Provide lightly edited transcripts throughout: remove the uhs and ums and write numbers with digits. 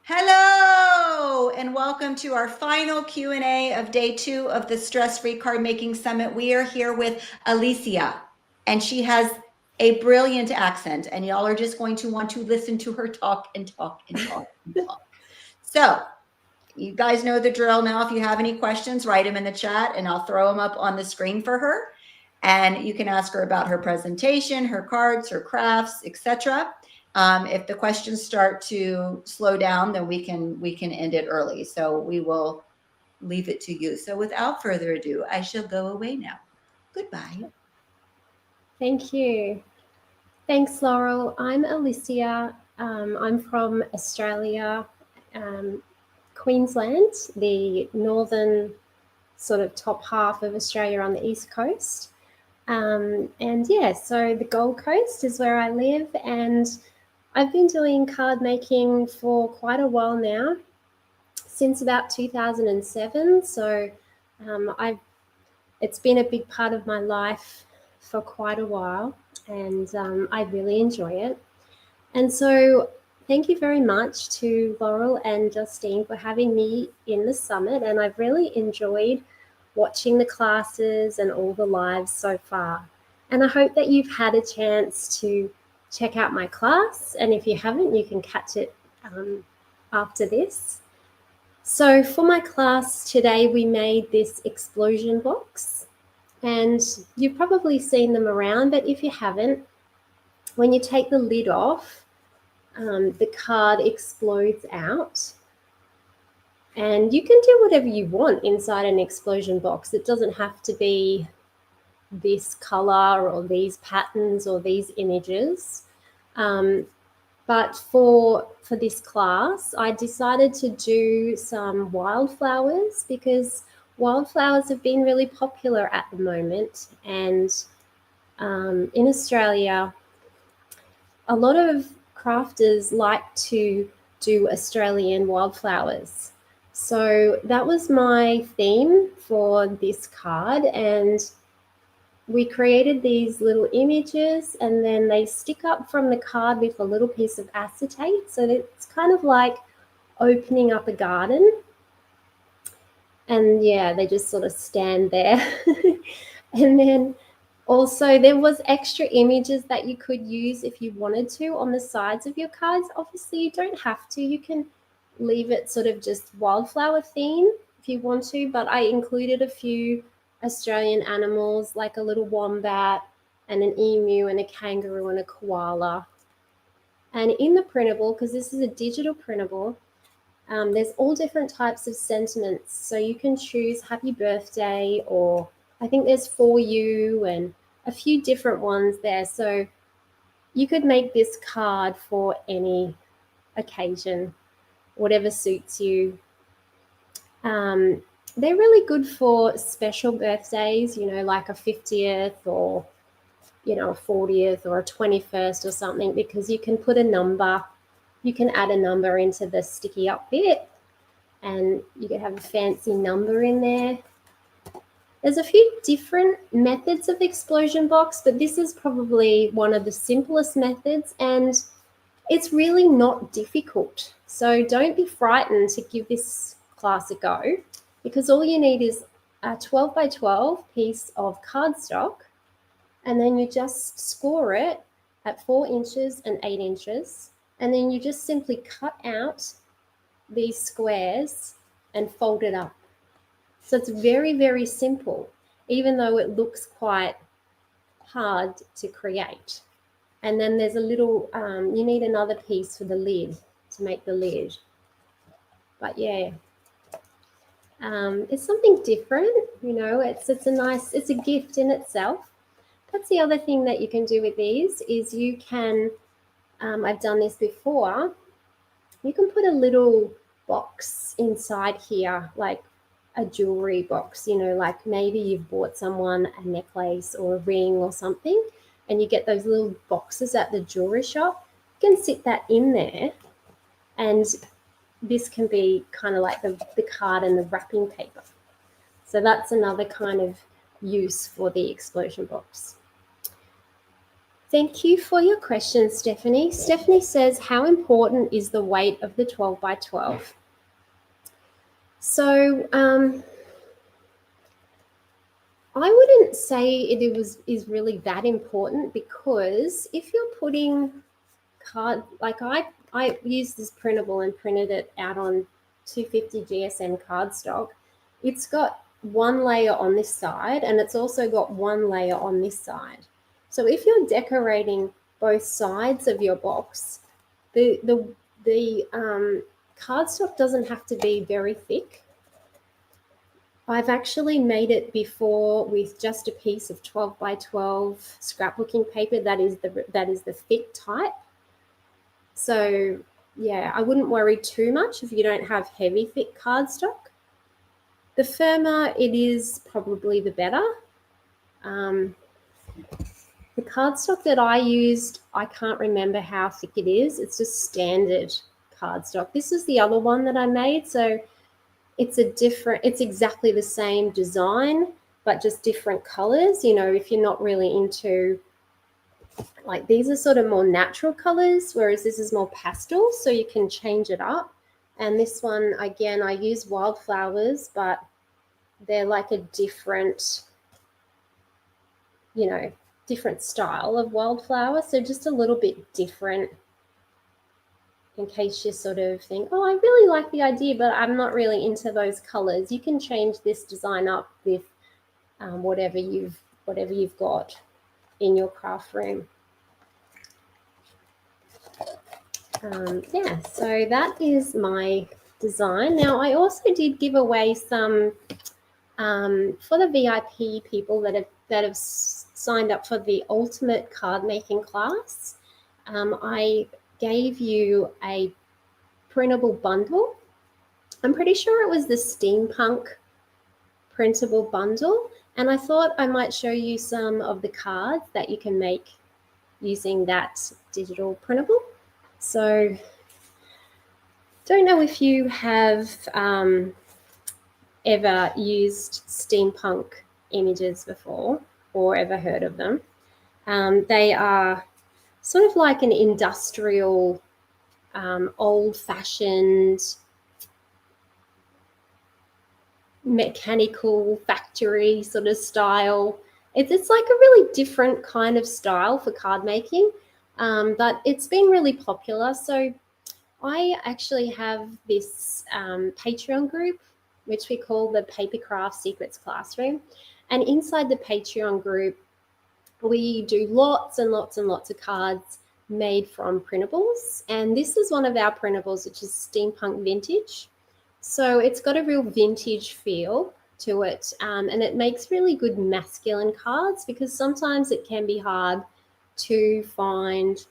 Hello and welcome to our final Q&A of day 2 of the Stress-Free Card Making Summit. We are here with Alicia, and she has a brilliant accent, and y'all are just going to want to listen to her talk and talk and talk and talk. So you guys know the drill now. If you have any questions, write them in the chat and I'll throw them up on the screen for her. And you can ask her about her presentation, her cards, her crafts, etc. If the questions start to slow down, then we can end it early. So we will leave it to you. So without further ado, I shall go away now. Goodbye. Thank you. Thanks, Laurel. I'm Alicia. I'm from Australia, Queensland, the northern sort of top half of Australia on the east coast. And yeah, so the Gold Coast is where I live, and I've been doing card making for quite a while now, since about 2007. So it's been a big part of my life for quite a while, and I really enjoy it. And so thank you very much to Laurel and Justine for having me in the summit, and I've really enjoyed watching the classes and all the lives so far. And I hope that you've had a chance to check out my class, and if you haven't, you can catch it after this. So for my class today, we made this explosion box, and you've probably seen them around, but if you haven't, when you take the lid off, the card explodes out, and you can do whatever you want inside an explosion box. It doesn't have to be this color or these patterns or these images. But for this class, I decided to do some wildflowers because wildflowers have been really popular at the moment. And in Australia, a lot of crafters like to do Australian wildflowers. So that was my theme for this card, and we created these little images, and then they stick up from the card with a little piece of acetate. So it's kind of like opening up a garden. And yeah, they just sort of stand there. And then also there was extra images that you could use if you wanted to on the sides of your cards. Obviously, you don't have to. You can leave it sort of just wildflower theme if you want to, but I included a few Australian animals like a little wombat and an emu and a kangaroo and a koala. And in the printable, because this is a digital printable, there's all different types of sentiments. So you can choose happy birthday, or I think there's for you, and a few different ones there. So you could make this card for any occasion, whatever suits you. They're really good for special birthdays, like a 50th or, a 40th or a 21st or something, because you can put a number, you can add a number into the sticky up bit, and you can have a fancy number in there. There's a few different methods of explosion box, but this is probably one of the simplest methods, and it's really not difficult. So don't be frightened to give this class a go, because all you need is a 12 by 12 piece of cardstock, and then you just score it at 4 inches and 8 inches, and then you just simply cut out these squares and fold it up. So it's very, very simple, even though it looks quite hard to create. And then there's a little, you need another piece for the lid to make the lid. But yeah, it's something different, it's a gift in itself. That's the other thing that you can do with these is you can, I've done this before, you can put a little box inside here, like a jewelry box, like maybe you've bought someone a necklace or a ring or something, and you get those little boxes at the jewelry shop. You can sit that in there, and this can be kind of like the card and the wrapping paper. So that's another kind of use for the explosion box. Is Thank you for your question, Stephanie. Stephanie says, how important is the weight of the 12 by 12? So I wouldn't say is really that important, because if you're putting card, like I used this printable and printed it out on 250 GSM cardstock. It's got one layer on this side, and it's also got one layer on this side. So if you're decorating both sides of your box, the cardstock doesn't have to be very thick. I've actually made it before with just a piece of 12 by 12 scrapbooking paper that is the thick type. So yeah, I wouldn't worry too much if you don't have heavy thick cardstock. The firmer it is, probably the better. The cardstock that I used, I can't remember how thick it is. It's just standard cardstock. This is the other one that I made. So it's exactly the same design, but just different colors. You know, if you're not really into, like, these are sort of more natural colors, whereas this is more pastel, so you can change it up. And this one, again, I use wildflowers, but they're like a different, you know, different style of wildflower. So just a little bit different, in case you sort of think, oh, I really like the idea, but I'm not really into those colors. You can change this design up with whatever you've got in your craft room. Yeah, so that is my design. Now, I also did give away some for the VIP people that have signed up for the ultimate card making class. I gave you a printable bundle. I'm pretty sure it was the steampunk printable bundle, and I thought I might show you some of the cards that you can make using that digital printable. So don't know if you have ever used steampunk images before or ever heard of them. They are sort of like an industrial, old-fashioned, mechanical factory sort of style. It's like a really different kind of style for card making, but it's been really popular. So I actually have this Patreon group, which we call the Papercraft Secrets Classroom. And inside the Patreon group, we do lots and lots and lots of cards made from printables. And this is one of our printables, which is Steampunk Vintage. So it's got a real vintage feel to it, and it makes really good masculine cards, because sometimes it can be hard to find,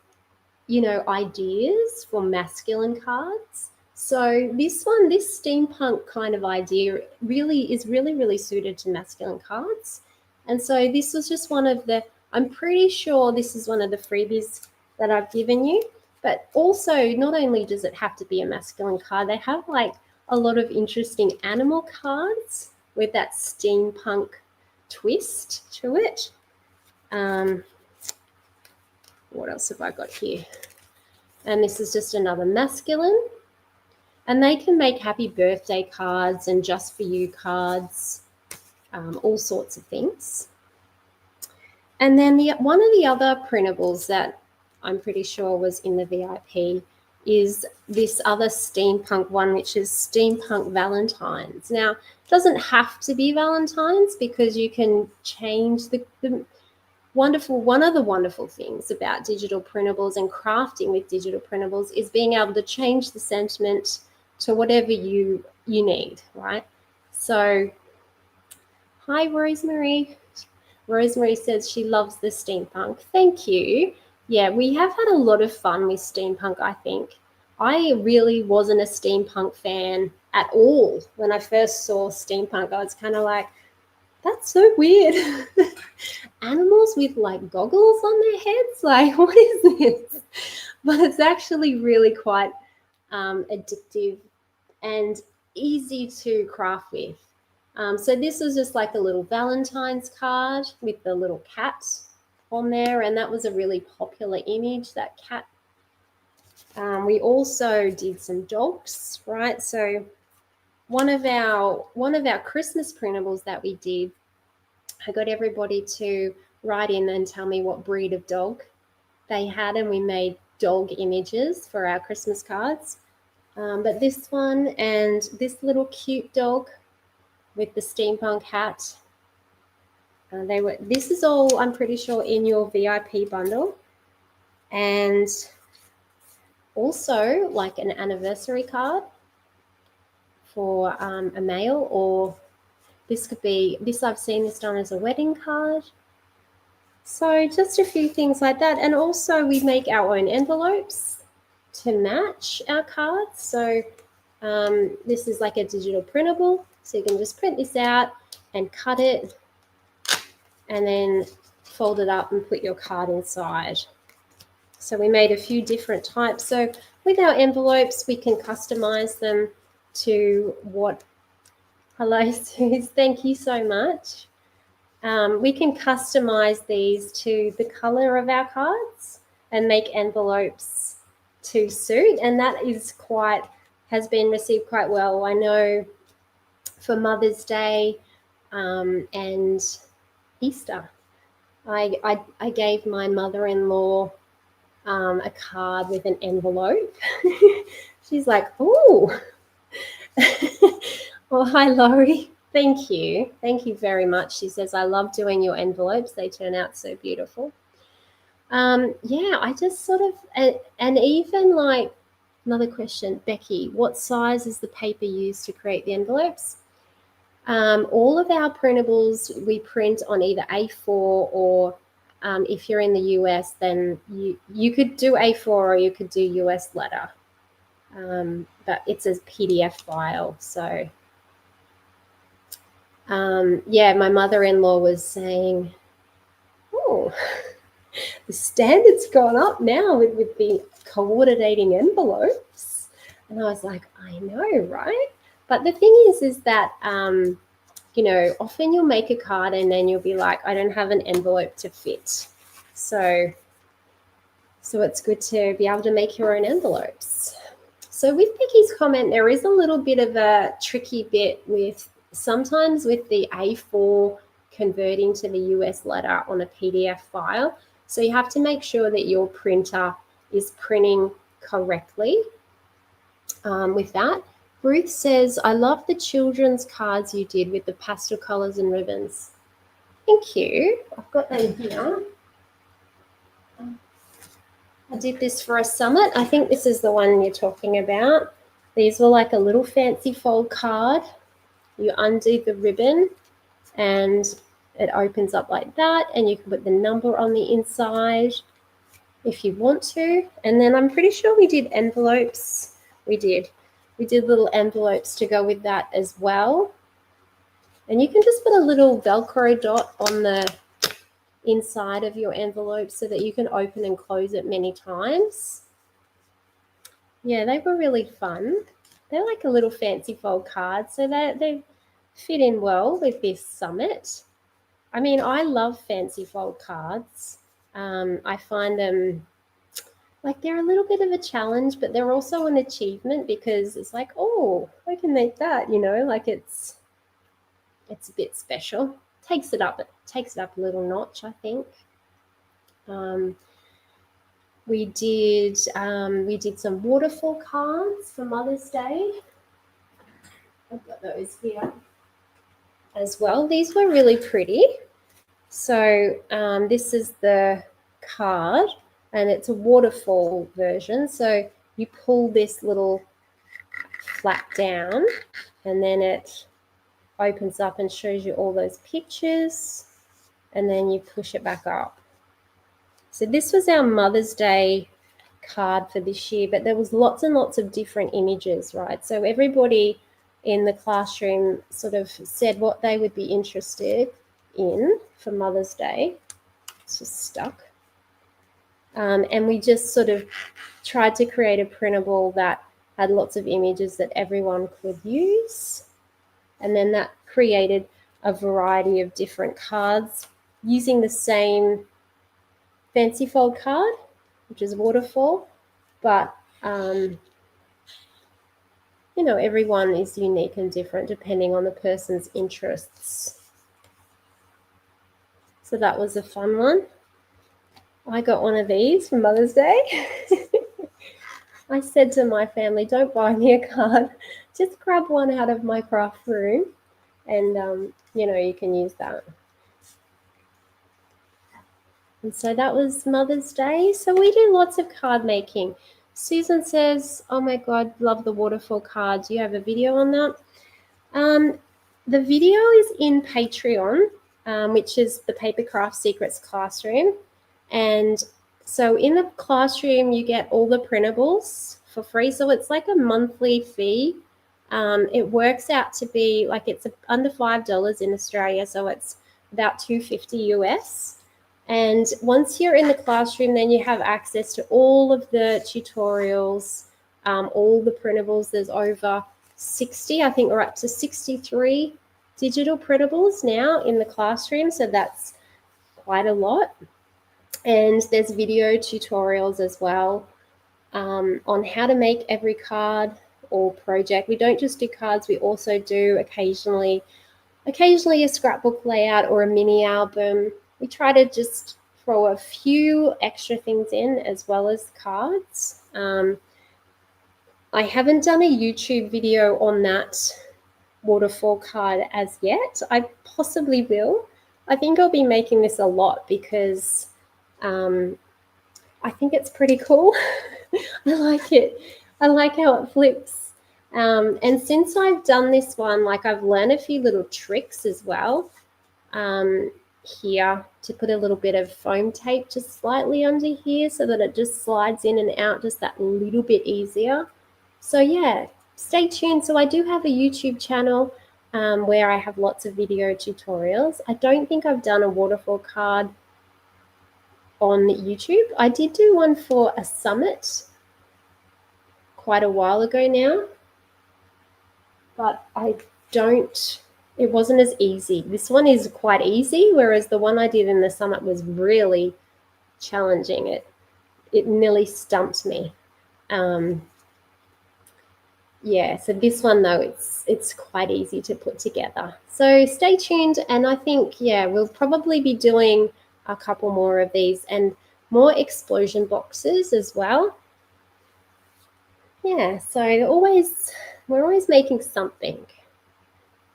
you know, ideas for masculine cards. So this steampunk kind of idea is really suited to masculine cards. And so this was just one of the, I'm pretty sure this is one of the freebies that I've given you. But also, not only does it have to be a masculine card, they have like a lot of interesting animal cards with that steampunk twist to it. What else have I got here? And this is just another masculine. And they can make happy birthday cards and just for you cards, all sorts of things. And then one of the other printables that I'm pretty sure was in the VIP is this other steampunk one, which is Steampunk Valentines. Now, it doesn't have to be Valentines, because you can change the one of the wonderful things about digital printables and crafting with digital printables is being able to change the sentiment to whatever you need, right? So, hi, Rosemary. Rosemary says she loves the steampunk. Thank you. Yeah, we have had a lot of fun with steampunk, I think. I really wasn't a steampunk fan at all. When I first saw steampunk, I was kind of like, that's so weird. Animals with like goggles on their heads? Like, what is this? But it's actually really quite addictive and easy to craft with. So this was just like a little Valentine's card with the little cat on there, and that was a really popular image, that cat. We also did some dogs, right? So one of our Christmas printables that we did, I got everybody to write in and tell me what breed of dog they had, and we made dog images for our Christmas cards. But this one and this little cute dog with the steampunk hat, this is all, I'm pretty sure, in your VIP bundle. And also like an anniversary card for a male, or this could be, I've seen this done as a wedding card. So just a few things like that. And also we make our own envelopes to match our cards. So this is like a digital printable. So you can just print this out and cut it and then fold it up and put your card inside. So we made a few different types. So with our envelopes, we can customize them to what, hello, Suze, thank you so much. We can customize these to the color of our cards and make envelopes to suit. And that has been received quite well. I know for Mother's Day and Easter, I gave my mother-in-law a card with an envelope. She's like, oh. Well, hi, Laurie. Thank you. Thank you very much. She says, I love doing your envelopes. They turn out so beautiful. Yeah, I just sort of, and even like, another question, Becky, what size is the paper used to create the envelopes? All of our printables, we print on either A4 or if you're in the US, then you could do A4 or you could do US letter. But it's a PDF file. So, yeah, my mother-in-law was saying, oh, the standard's gone up now with the coordinating envelopes. And I was like, I know, right? But the thing is that, you know, often you'll make a card and then you'll be like, I don't have an envelope to fit. So it's good to be able to make your own envelopes. So with Becky's comment, there is a little bit of a tricky bit with sometimes with the A4 converting to the US letter on a PDF file. So you have to make sure that your printer is printing correctly with that. Ruth says, I love the children's cards you did with the pastel colors and ribbons. Thank you. I've got them here. I did this for a summit. I think this is the one you're talking about. These were like a little fancy fold card. You undo the ribbon and it opens up like that, and you can put the number on the inside if you want to. And then I'm pretty sure we did envelopes. We did little envelopes to go with that as well. And you can just put a little Velcro dot on the inside of your envelope so that you can open and close it many times. Yeah, they were really fun. They're like a little fancy fold card, so they fit in well with this summit. I mean, I love fancy fold cards. I find them like they're a little bit of a challenge, but they're also an achievement because it's like, oh, I can make that, you know, like it's a bit special. Takes it up a little notch, I think. We did some waterfall cards for Mother's Day. I've got those here as well. These were really pretty. So this is the card, and it's a waterfall version. So you pull this little flap down, and then it opens up and shows you all those pictures, and then you push it back up. So this was our Mother's Day card for this year, but there was lots and lots of different images, right? So everybody in the classroom sort of said what they would be interested in for Mother's Day. It's just stuck. And we just sort of tried to create a printable that had lots of images that everyone could use. And then that created a variety of different cards using the same fancy fold card, which is waterfall, but you know, everyone is unique and different depending on the person's interests. So that was a fun one. I got one of these for Mother's Day. I said to my family, don't buy me a card, just grab one out of my craft room and, you know, you can use that. And so that was Mother's Day. So we do lots of card making. Susan says, oh my God, love the waterfall cards. You have a video on that? The video is in Patreon, which is the Papercraft Secrets Classroom. And so in the classroom, you get all the printables for free. So it's like a monthly fee. It works out to be like it's under $5 in Australia. So it's about $2.50 US. And once you're in the classroom, then you have access to all of the tutorials, all the printables. There's over 60, I think we're up to 63 digital printables now in the classroom. So that's quite a lot. And there's video tutorials as well on how to make every card or project. We don't just do cards, we also do occasionally a scrapbook layout or a mini album. We try to just throw a few extra things in as well as cards. I haven't done a YouTube video on that waterfall card as yet. I possibly will. I think I'll be making this a lot because I think it's pretty cool. I like it. I like how it flips. And since I've done this one, like I've learned a few little tricks as well here to put a little bit of foam tape just slightly under here so that it just slides in and out just that little bit easier. So yeah, stay tuned. So I do have a YouTube channel where I have lots of video tutorials. I don't think I've done a waterfall card on YouTube. I did do one for a summit quite a while ago now, but it wasn't as easy. This one is quite easy, whereas the one I did in the summit was really challenging. It nearly stumped me. Yeah, so this one though, it's quite easy to put together. So stay tuned, and I think, yeah, we'll probably be doing a couple more of these and more explosion boxes as well. Yeah, so we're always making something.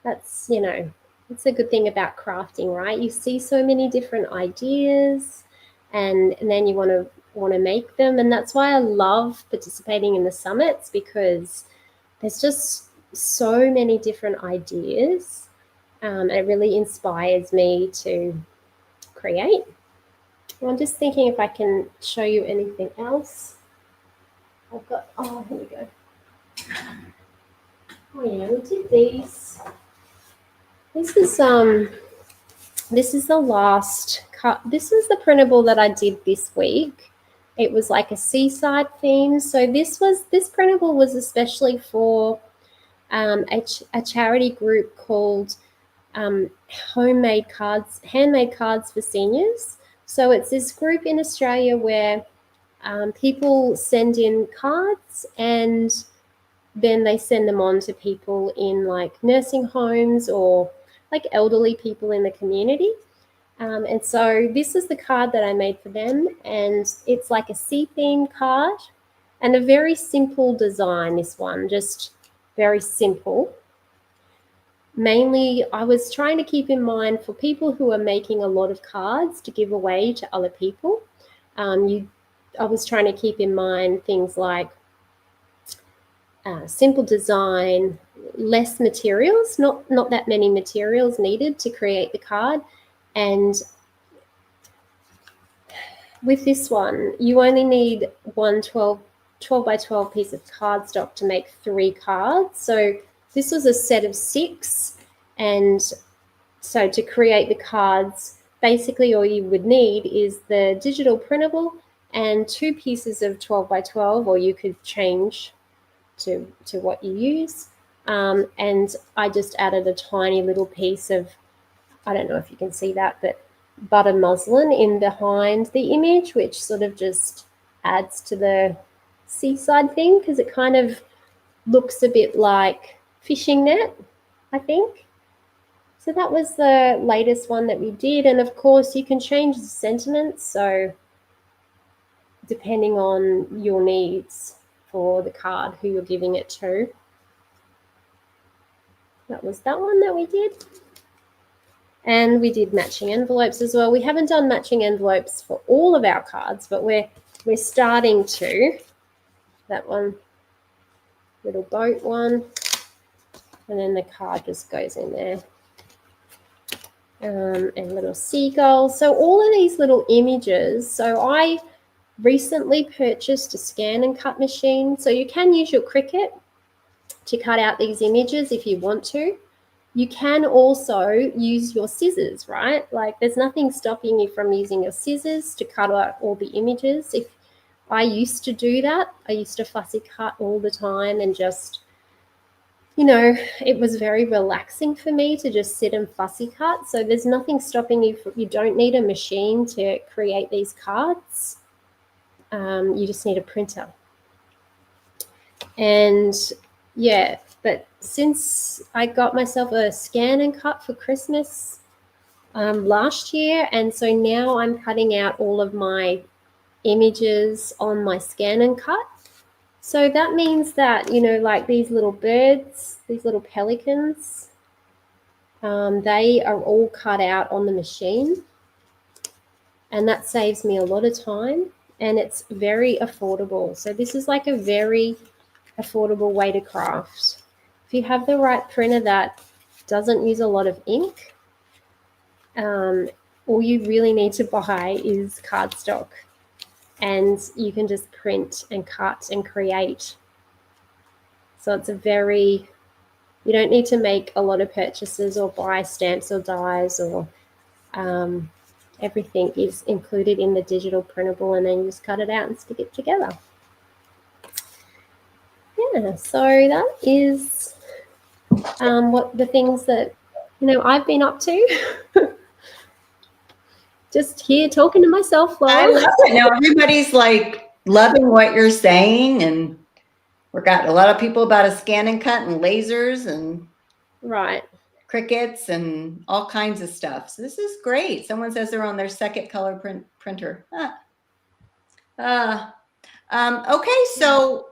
That's, you know, it's a good thing about crafting, right? You see so many different ideas and then you want to make them. And that's why I love participating in the summits, because there's just so many different ideas. It really inspires me to create. I'm just thinking if I can show you anything else. I've got, oh, here we go. Oh yeah, we did these. This is the last cut. This is the printable that I did this week. It was like a seaside theme. So this printable was especially for a charity group called Handmade Cards for Seniors. So it's this group in Australia where people send in cards and then they send them on to people in like nursing homes or like elderly people in the community. And so this is the card that I made for them, and it's like a sea-themed card and a very simple design, this one, just very simple. Mainly, I was trying to keep in mind for people who are making a lot of cards to give away to other people. I was trying to keep in mind things like simple design, less materials, not that many materials needed to create the card. And with this one, you only need one 12 by 12 piece of cardstock to make 3 cards. So this was a set of 6. And so to create the cards, basically all you would need is the digital printable and 2 pieces of 12 by 12, or you could change to what you use. And I just added a tiny little piece of, I don't know if you can see that, but butter muslin in behind the image, which sort of just adds to the seaside thing because it kind of looks a bit like fishing net, I think. So that was the latest one that we did. And of course, you can change the sentiments. So depending on your needs for the card, who you're giving it to. That was that one that we did. And we did matching envelopes as well. We haven't done matching envelopes for all of our cards, but we're starting to. That one, little boat one. And then the card just goes in there. And little seagulls. So all of these little images. So I recently purchased a scan and cut machine. So you can use your Cricut to cut out these images if you want to. You can also use your scissors, right? Like there's nothing stopping you from using your scissors to cut out all the images. If I used to do that, I used to fussy cut all the time and just, you know, it was very relaxing for me to just sit and fussy cut. So there's nothing stopping you. You don't need a machine to create these cards. You just need a printer. And yeah, but since I got myself a scan and cut for Christmas last year, and so now I'm cutting out all of my images on my scan and cut. So that means that, you know, like these little birds, these little pelicans, they are all cut out on the machine. And that saves me a lot of time, and it's very affordable. So this is like a very affordable way to craft. If you have the right printer that doesn't use a lot of ink, all you really need to buy is cardstock, and you can just print and cut and create. So it's you don't need to make a lot of purchases or buy stamps or dies or everything is included in the digital printable, and then you just cut it out and stick it together. Yeah, so that is what the things that, you know, I've been up to. Just here talking to myself, Laura. I love it. Now everybody's like loving what you're saying, and we've got a lot of people about a scan and cut and lasers and Right. Cricuts and all kinds of stuff. So this is great. Someone says they're on their second color printer. Okay, so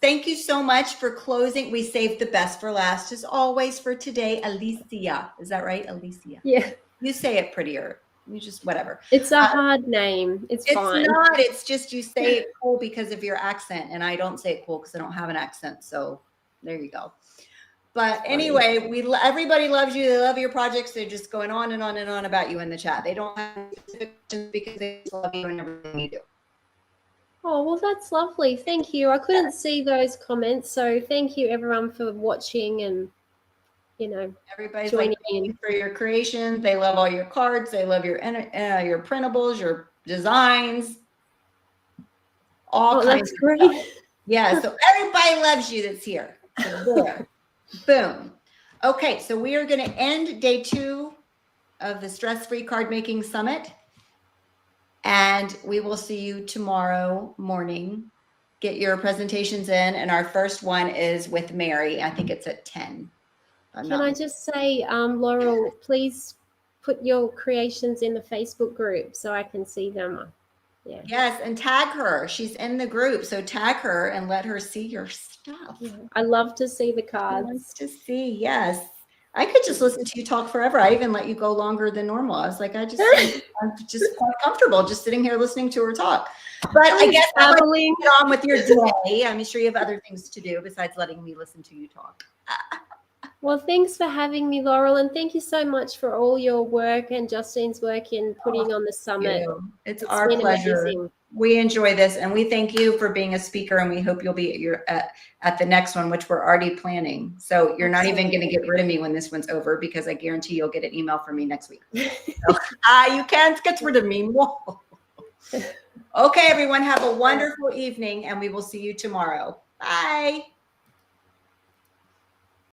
thank you so much for closing. We saved the best for last, as always, for today. Alicia, is that right? Alicia. Yeah. You say it prettier. You just, whatever. It's a hard name. It's fine. It's not. It's just you say it cool because of your accent, and I don't say it cool because I don't have an accent. So there you go. But anyway, everybody loves you. They love your projects. They're just going on and on and on about you in the chat. They don't have specific questions because they just love you and everything you do. Oh, well, that's lovely. Thank you. I couldn't see those comments, so thank you everyone for watching and, you know, everybody's joining in for your creations. They love all your cards. They love your printables, your designs, all kinds of great. stuff. Yeah, so everybody loves you that's here. So there. Boom. Okay, so we are going to end day 2 of the Stress-Free Card Making Summit. And we will see you tomorrow morning. Get your presentations in. And our first one is with Mary. I think it's at 10. Can I just say, Laurel, please put your creations in the Facebook group so I can see them. Yeah. Yes, and tag her. She's in the group. So tag her and let her see your stuff. Yeah. I love to see the cards. Nice to see. Yes. I could just listen to you talk forever. I even let you go longer than normal. I was like, I'm just quite comfortable just sitting here listening to her talk. But I guess I'll let you get on with your day. I'm sure you have other things to do besides letting me listen to you talk. Well, thanks for having me, Laurel, and thank you so much for all your work and Justine's work in putting on the summit. It's our pleasure. Amazing. We enjoy this, and we thank you for being a speaker, and we hope you'll be at the next one, which we're already planning. So you're not even going to get rid of me when this one's over, because I guarantee you'll get an email from me next week. So, you can't get rid of me. Okay, everyone, have a wonderful evening, and we will see you tomorrow. Bye.